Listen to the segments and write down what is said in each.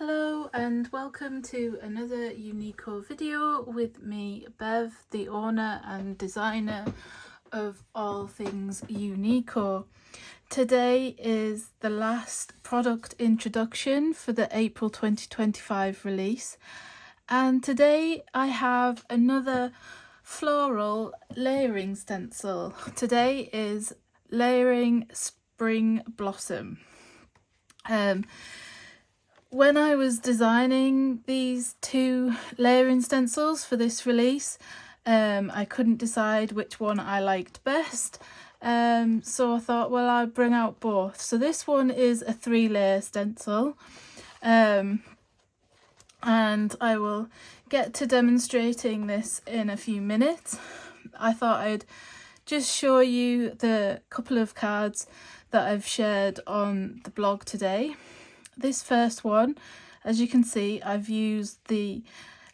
Hello and welcome to another Uniko video with me, Bev, the owner and designer of all things Uniko. Today is the last product introduction for the April 2025 release, and today I have another floral layering stencil. Today is Layering Spring Blossom. When I was designing these two layering stencils for this release, I couldn't decide which one I liked best. So I thought, well, I'd bring out both. So this one is a 3-layer stencil. And I will get to demonstrating this in a few minutes. I thought I'd just show you the couple of cards that I've shared on the blog today. This first one, as you can see, I've used the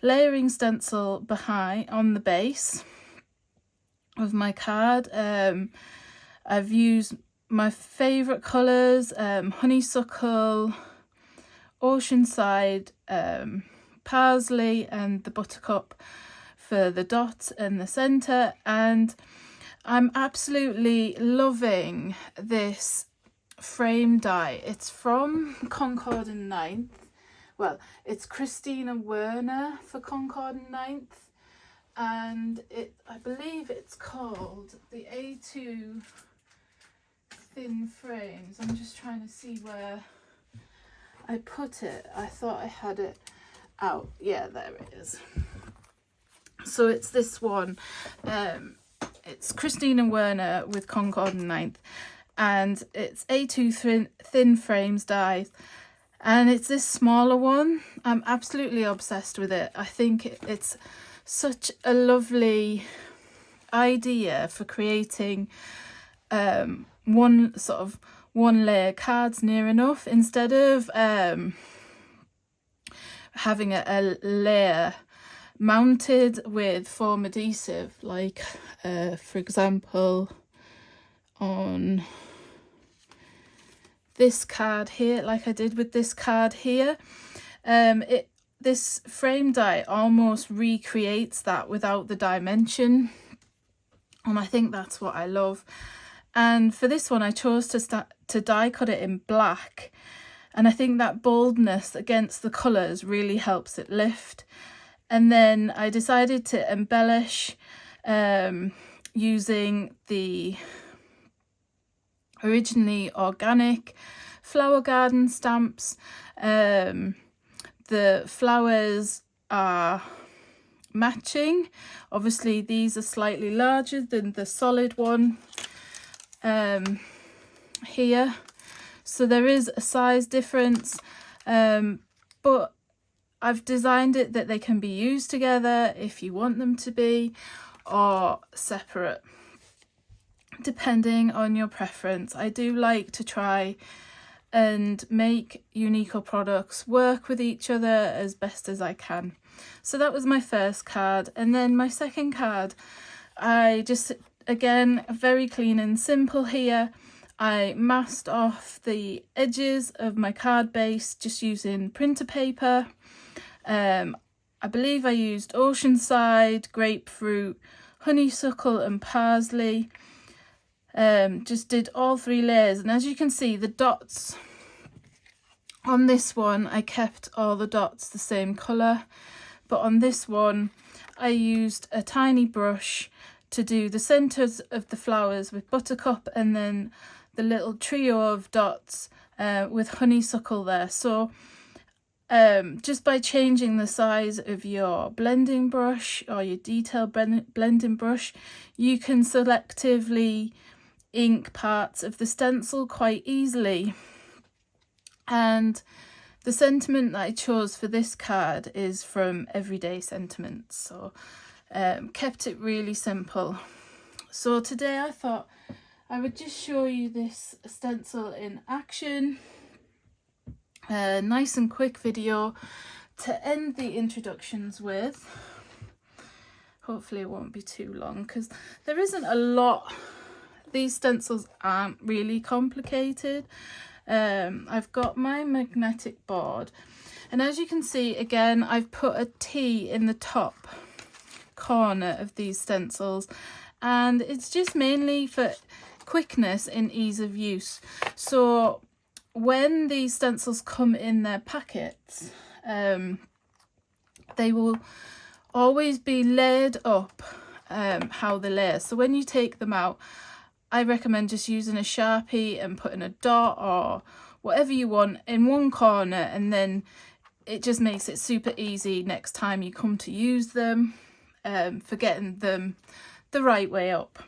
layering stencil behind on the base of my card. I've used my favourite colours, honeysuckle, oceanside, parsley and the buttercup for the dots in the centre, and I'm absolutely loving this frame die. It's from Concord and 9th. Well, it's Christina Werner for Concord and 9th, and I believe it's called the A2 thin frames. I'm just trying to see where I put it. I thought I had it out. Yeah, there it is. So it's this one. It's Christina Werner with Concord and 9th. And it's A2 thin frames dies, and it's this smaller one. I'm absolutely obsessed with it. I think it's such a lovely idea for creating one layer cards near enough, instead of having a layer mounted with foam adhesive, like for example on this card here, like I did with this card here. This frame die almost recreates that without the dimension, and I think that's what I love. And for this one I chose to die cut it in black, and I think that boldness against the colours really helps it lift. And then I decided to embellish using the originally organic flower garden stamps. The flowers are matching. Obviously these are slightly larger than the solid one here, so there is a size difference, but I've designed it that they can be used together if you want them to be, or separate, depending on your preference. I do like to try and make Uniko products work with each other as best as I can. So that was my first card, and then my second card, I just, again, very clean and simple here. I masked off the edges of my card base just using printer paper. I believe I used oceanside, grapefruit, honeysuckle and parsley. Just did all 3 layers, and as you can see, the dots on this one, I kept all the dots the same colour, but on this one I used a tiny brush to do the centres of the flowers with buttercup, and then the little trio of dots with honeysuckle there. So just by changing the size of your blending brush or your detail blending brush, you can selectively ink parts of the stencil quite easily. And the sentiment that I chose for this card is from Everyday Sentiments, so kept it really simple. So today I thought I would just show you this stencil in action. A nice and quick video to end the introductions with. Hopefully it won't be too long, because there isn't a lot. These stencils aren't really complicated. I've got my magnetic board. And as you can see, again, I've put a T in the top corner of these stencils, and it's just mainly for quickness and ease of use. So when these stencils come in their packets, they will always be layered up how they layer. So when you take them out, I recommend just using a Sharpie and putting a dot or whatever you want in one corner, and then it just makes it super easy next time you come to use them, for getting them the right way up.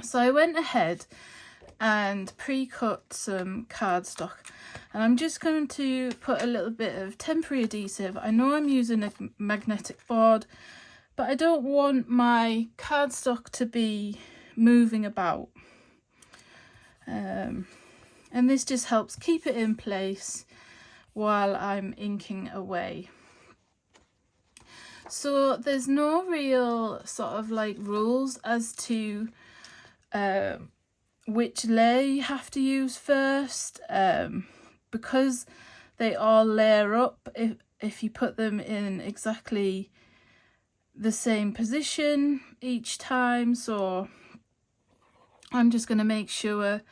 So I went ahead and pre-cut some cardstock, and I'm just going to put a little bit of temporary adhesive. I know I'm using a magnetic board, but I don't want my cardstock to be moving about, and this just helps keep it in place while I'm inking away. So there's no real sort of like rules as to which layer you have to use first, because they all layer up if you put them in exactly the same position each time. So I'm just going to make sure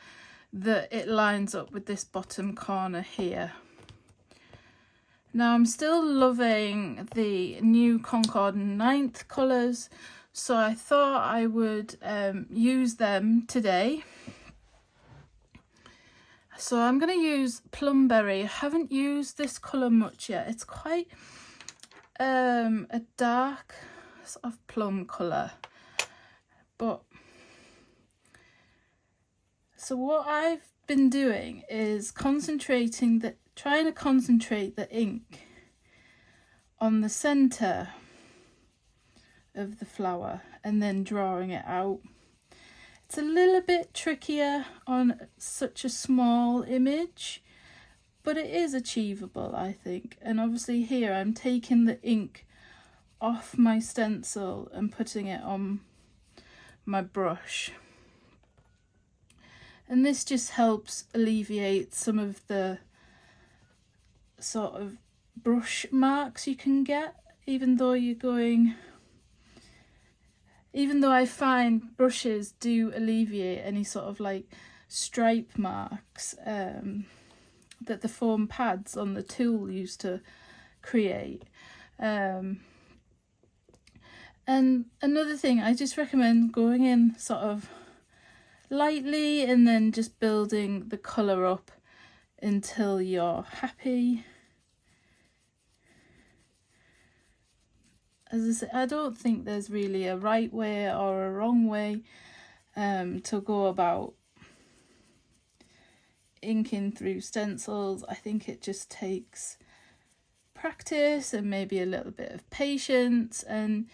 that it lines up with this bottom corner here. Now I'm still loving the new Concord 9th colours, so I thought I would use them today. So I'm going to use Plumberry. I haven't used this colour much yet. It's quite a dark sort of plum colour. But so what I've been doing is trying to concentrate the ink on the centre of the flower and then drawing it out. It's a little bit trickier on such a small image, but it is achievable, I think. And obviously here I'm taking the ink off my stencil and putting it on my brush. And this just helps alleviate some of the sort of brush marks you can get, even though I find brushes do alleviate any sort of like stripe marks that the foam pads on the tool used to create. And another thing, I just recommend going in sort of lightly and then just building the colour up until you're happy. As I say, I don't think there's really a right way or a wrong way to go about inking through stencils. I think it just takes practice and maybe a little bit of patience, and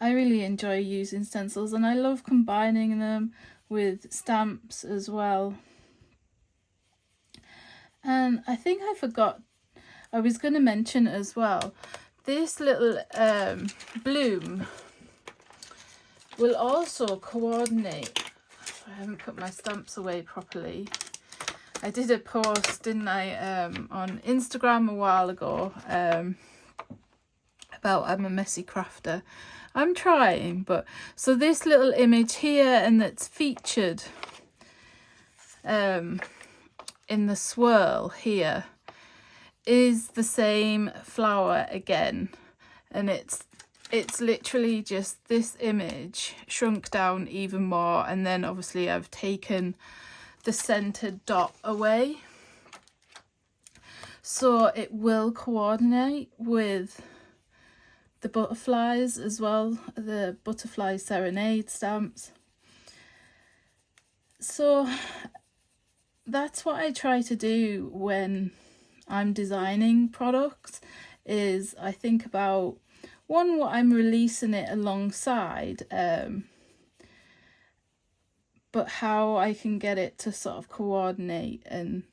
I really enjoy using stencils, and I love combining them with stamps as well. And I think I forgot, I was going to mention as well, this little bloom will also coordinate. I haven't put my stamps away properly. I did a post, didn't I, on Instagram a while ago about I'm a messy crafter. I'm trying, but so this little image here, and that's featured in the swirl here, is the same flower again, and it's literally just this image shrunk down even more, and then obviously I've taken the centered dot away, so it will coordinate with the butterflies as well, the Butterfly Serenade stamps. So that's what I try to do when I'm designing products, is I think about, one, what I'm releasing it alongside, but how I can get it to sort of coordinate, and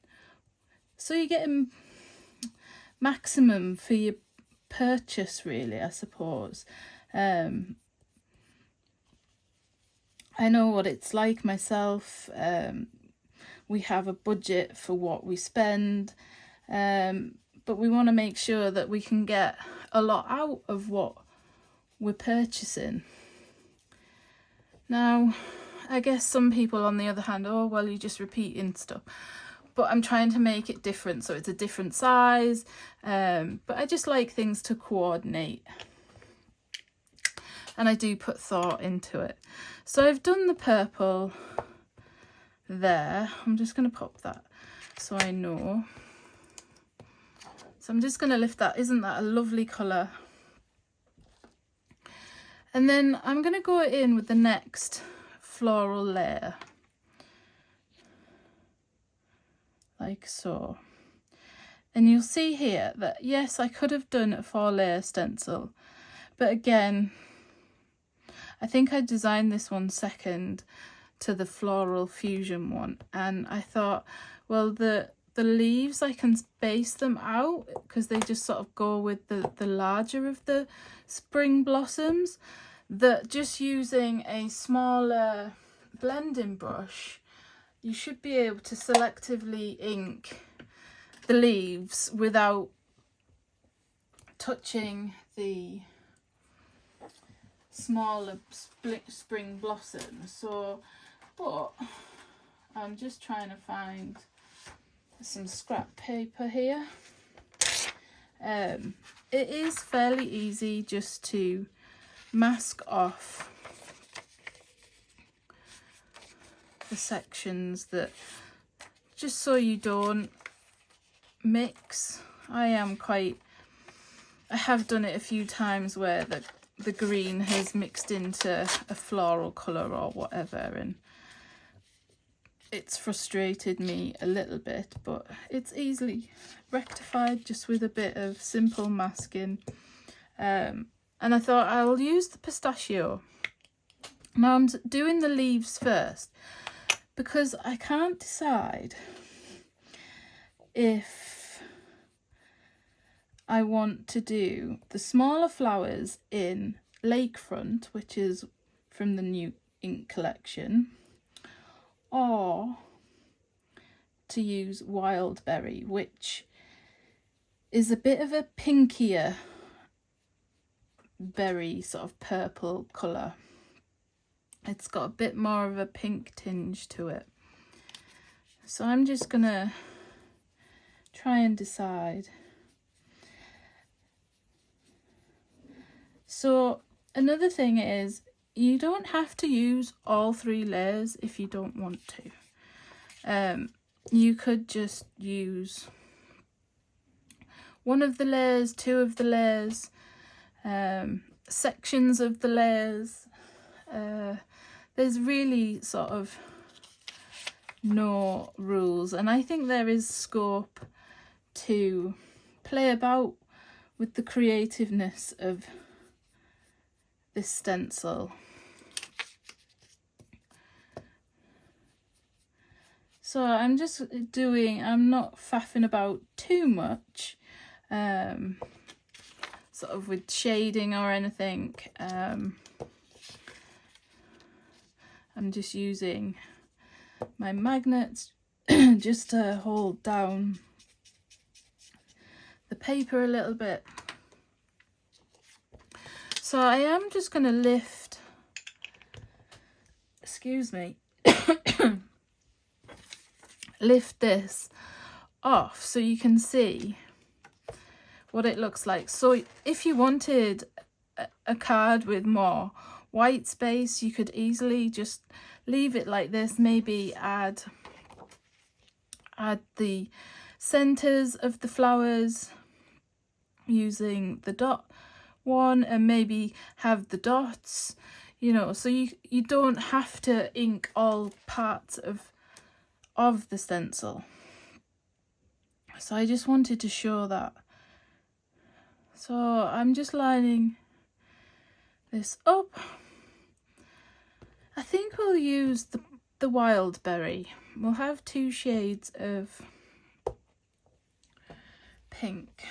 so you get a maximum for your purchase, really, I suppose. I I know what it's like myself. We have a budget for what we spend, but we want to make sure that we can get a lot out of what we're purchasing. Now, I guess some people on the other hand, oh well, you're just repeating stuff, but I'm trying to make it different, so it's a different size, but I just like things to coordinate, and I do put thought into it. So I've done the purple there. I'm just going to pop that so I know. So I'm just going to lift that. Isn't that a lovely colour? And then I'm going to go in with the next floral layer, like so. And you'll see here that yes, I could have done a 4-layer stencil, but again, I think I designed this one second to the floral fusion one, and I thought, well, the leaves, I can space them out because they just sort of go with the larger of the spring blossoms, that just using a smaller blending brush, you should be able to selectively ink the leaves without touching the smaller spring blossoms. So, but I'm just trying to find some scrap paper here. It is fairly easy just to mask off the sections, that just so you don't mix. I have done it a few times where the green has mixed into a floral colour or whatever, and it's frustrated me a little bit, but it's easily rectified just with a bit of simple masking. And I thought I'll use the pistachio. Now I'm doing the leaves first because I can't decide if I want to do the smaller flowers in Lakefront, which is from the new ink collection, or to use Wildberry, which is a bit of a pinkier berry, sort of purple colour. It's got a bit more of a pink tinge to it. So I'm just gonna try and decide. So another thing is, you don't have to use all 3 layers if you don't want to. You could just use one of the layers, 2 of the layers, sections of the layers. There's really sort of no rules, and I think there is scope to play about with the creativeness of this stencil. So I'm just I'm not faffing about too much, sort of with shading or anything. I'm just using my magnets just to hold down the paper a little bit. So I am just going to lift, excuse me, lift this off so you can see what it looks like. So if you wanted a card with more white space, you could easily just leave it like this, maybe add the centers of the flowers using the dot one, and maybe have the dots, you know, so you don't have to ink all parts of the stencil. So I just wanted to show that. So I'm just lining this up. I think we'll use the Wildberry. We'll have 2 shades of pink.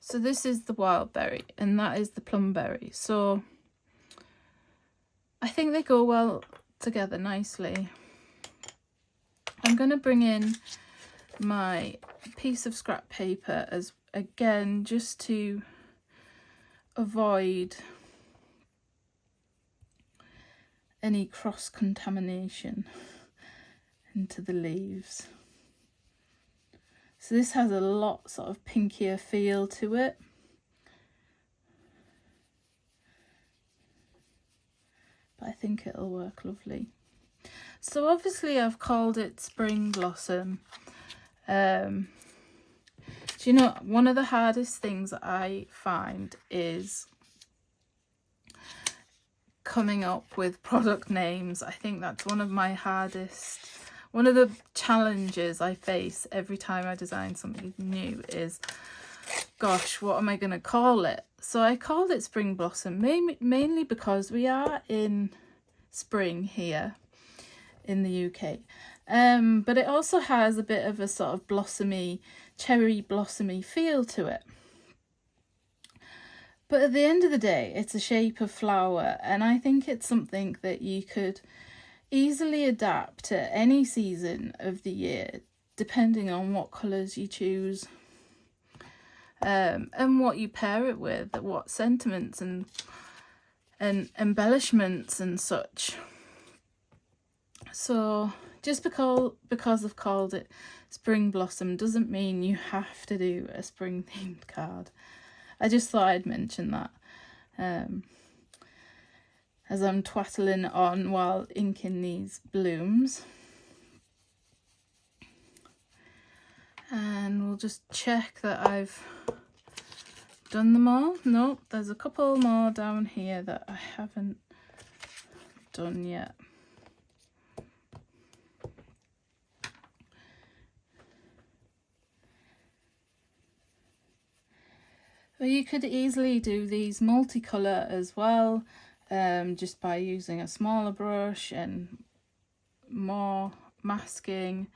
So this is the wild berry and that is the plum berry. So I think they go well together nicely. I'm going to bring in my piece of scrap paper as again, just to avoid any cross contamination into the leaves. So this has a lot sort of pinkier feel to it. But I think it'll work lovely. So obviously I've called it Spring Blossom. Do you know, one of the hardest things I find is coming up with product names. I think that's one of the challenges I face every time I design something new is, gosh, what am I going to call it? So I called it Spring Blossom mainly because we are in spring here in the UK. But it also has a bit of a sort of blossomy, cherry blossomy feel to it. But at the end of the day, it's a shape of flower, and I think it's something that you could easily adapt to any season of the year, depending on what colours you choose, and what you pair it with, what sentiments and embellishments and such. So just because I've called it Spring Blossom doesn't mean you have to do a spring themed card. I just thought I'd mention that as I'm twaddling on while inking these blooms. And we'll just check that I've done them all. Nope, there's a couple more down here that I haven't done yet. But you could easily do these multicolour as well, just by using a smaller brush and more masking.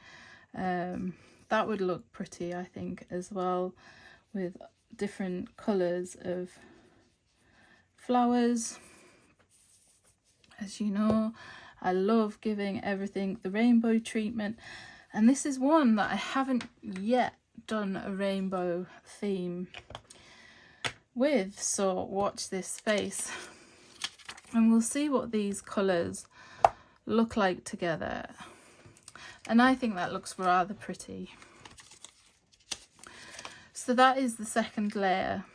That would look pretty, I think, as well, with different colours of flowers. As you know, I love giving everything the rainbow treatment, and this is one that I haven't yet done a rainbow theme with, so watch this space and we'll see what these colours look like together. And I think that looks rather pretty. So that is the second layer.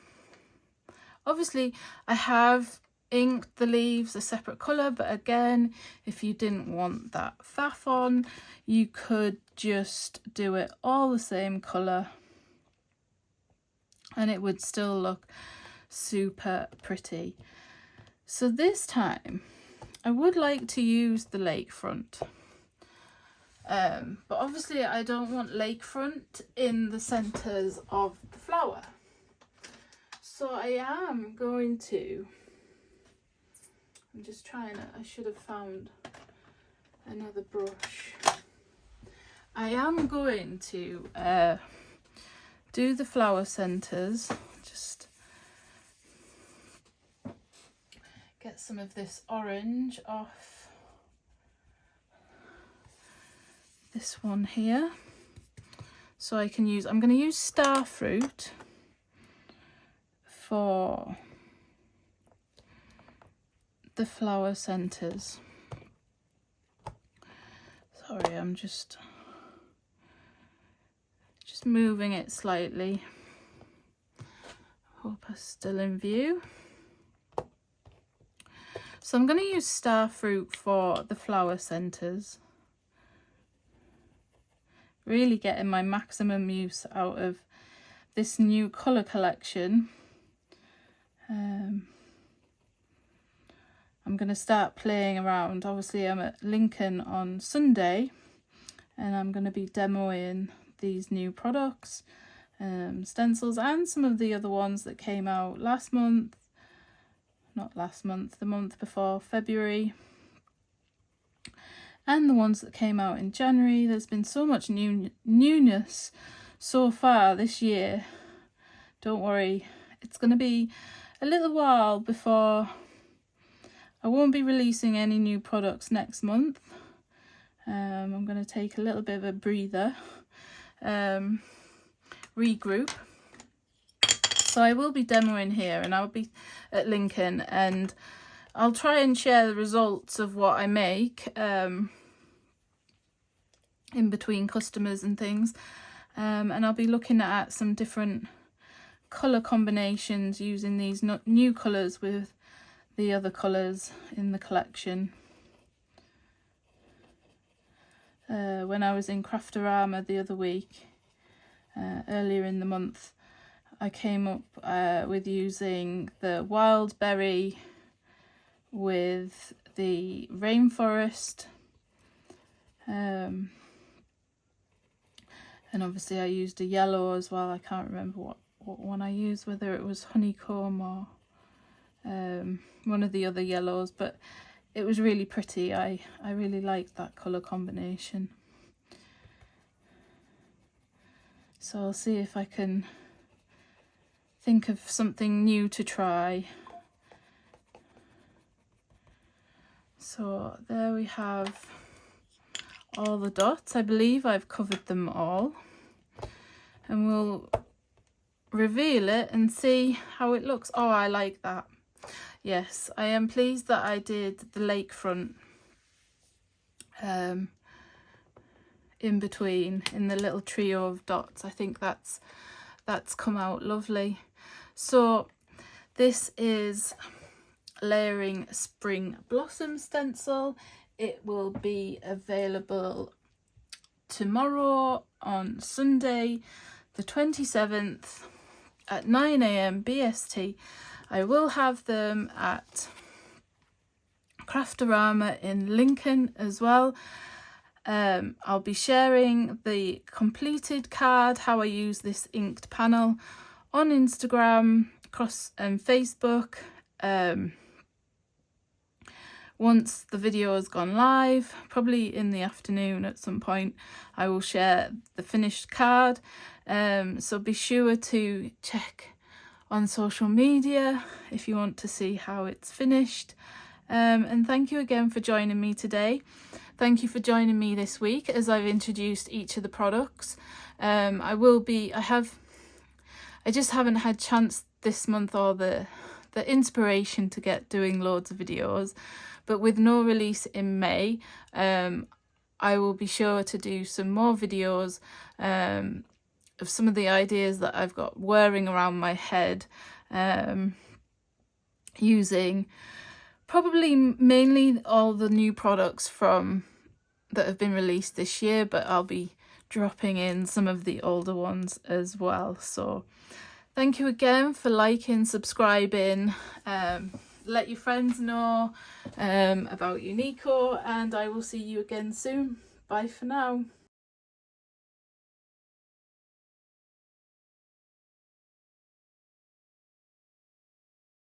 Obviously I have inked the leaves a separate colour, but again, if you didn't want that faff on, you could just do it all the same colour and it would still look super pretty. So this time I would like to use the lakefront, but obviously I don't want lakefront in the centres of the flower, so I am going to, I should have found another brush. I am going to do the flower centres. Just get some of this orange off this one here, so I can use, I'm going to use Starfruit for the flower centres. Sorry, I'm just moving it slightly. Hope I'm still in view. So I'm going to use Starfruit for the flower centres. Really getting my maximum use out of this new colour collection. I'm going to start playing around. Obviously I'm at Lincoln on Sunday and I'm going to be demoing these new products, stencils, and some of the other ones that came out last month. Not last month, the month before, February. And the ones that came out in January. There's been so much newness so far this year don't worry, it's going to be a little while before I won't be releasing any new products next month. I'm going to take a little bit of a breather, regroup. So I will be demoing here, and I'll be at Lincoln, and I'll try and share the results of what I make in between customers and things. And I'll be looking at some different colour combinations using these new colours with the other colours in the collection. When I was in Craftorama the other week, earlier in the month, I came up with using the wild berry with the rainforest, and obviously I used a yellow as well. I can't remember what one I used, whether it was honeycomb or one of the other yellows, but it was really pretty. I really liked that colour combination. So I'll see if I can think of something new to try. So there we have all the dots. I believe I've covered them all, and we'll reveal it and see how it looks. Oh, I like that. Yes, I am pleased that I did the lakefront in between, in the little trio of dots. I think that's come out lovely. So this is Layering Spring Blossom Stencil. It will be available tomorrow on Sunday the 27th at 9 AM BST. I will have them at Craftorama in Lincoln as well. I'll be sharing the completed card, how I use this inked panel, on Instagram and Facebook. Once the video has gone live, probably in the afternoon at some point, I will share the finished card. So be sure to check on social media if you want to see how it's finished. And thank you again for joining me today. Thank you for joining me this week as I've introduced each of the products. I just haven't had chance this month, or the inspiration to get doing loads of videos, but with no release in May, I will be sure to do some more videos of some of the ideas that I've got whirring around my head, using probably mainly all the new products that have been released this year, but I'll be dropping in some of the older ones as well. So thank you again for liking, subscribing, let your friends know about Uniko, and I will see you again soon. Bye for now.